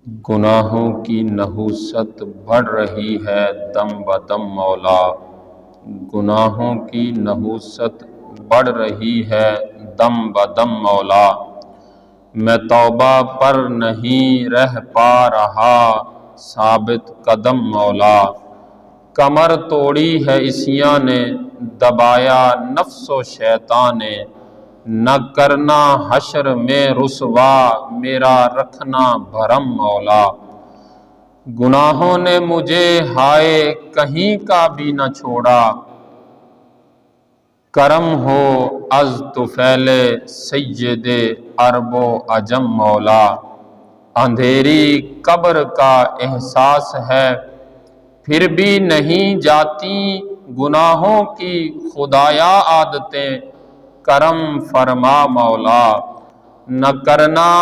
گناہوں کی نحوست بڑھ رہی ہے دم بدم مولا، گناہوں کی نحوست بڑھ رہی ہے دم بدم مولا، میں توبہ پر نہیں رہ پا رہا ثابت قدم مولا، کمر توڑی ہے عصیاں نے دبایا نفس و شیطان نے، نہ کرنا حشر میں رسوا میرا رکھنا بھرم مولا، گناہوں نے مجھے ہائے کہیں کا بھی نہ چھوڑا، کرم ہو از طفیل سید عرب و عجم مولا، اندھیری قبر کا احساس ہے پھر بھی نہیں جاتی گناہوں کی خدایا عادتیں، کرم فرما مولا، نہ کرنا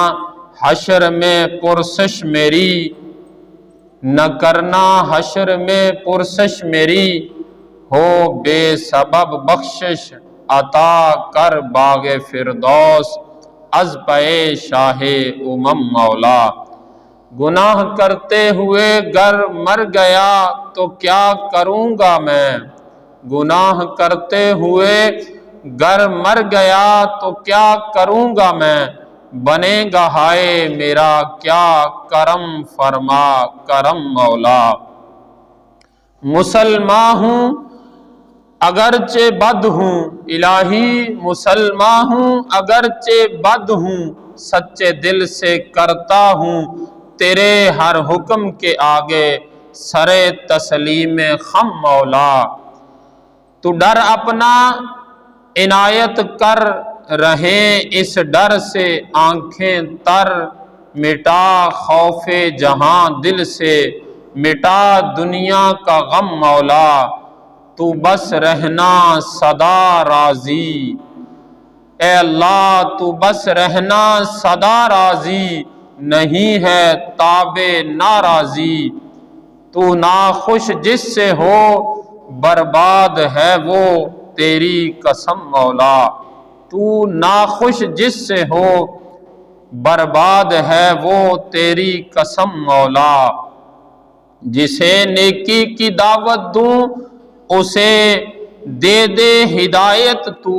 حشر میں پرسش میری، نہ کرنا حشر میں پرسش میری، ہو بے سبب بخشش عطا کر باغ فردوس از پے شاہ مولا، گناہ کرتے ہوئے گر مر گیا تو کیا کروں گا میں، گناہ کرتے ہوئے گر مر گیا تو کیا کروں گا میں، بنے گا ہائے میرا کیا کرم فرما کرم مولا، مسلمان ہوں اگرچہ بد ہوں الہی، مسلمان ہوں اگرچہ بد ہوں، سچے دل سے کرتا ہوں تیرے ہر حکم کے آگے سر تسلیم خم مولا، تو ڈر اپنا عنایت کر رہے اس ڈر سے آنکھیں تر، مٹا خوف جہاں دل سے مٹا دنیا کا غم مولا، تو بس رہنا سدا راضی، اے اللہ تو بس رہنا سدا راضی، نہیں ہے تاب ناراضی، تو ناخوش جس سے ہو برباد ہے وہ تیری قسم مولا، تو ناخوش جس سے ہو برباد ہے وہ تیری قسم مولا، جسے نیکی کی دعوت دوں اسے دے دے ہدایت تو،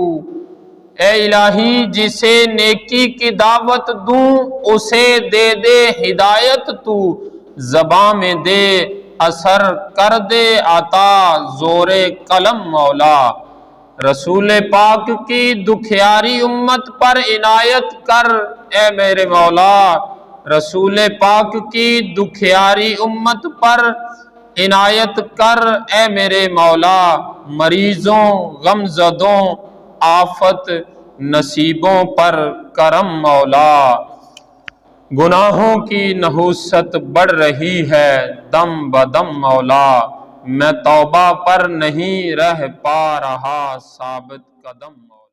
اے الہی جسے نیکی کی دعوت دوں اسے دے دے ہدایت تو، زباں میں دے اثر کر دے عطا زور قلم مولا، رسول پاک کی دکھیاری امت پر عنایت کر اے میرے مولا، رسول پاک کی دکھیاری امت پر عنایت کر اے میرے مولا، مریضوں غمزدوں آفت نصیبوں پر کرم مولا، گناہوں کی نحوست بڑھ رہی ہے دم بدم مولا، میں توبہ پر نہیں رہ پا رہا ثابت قدم مولا۔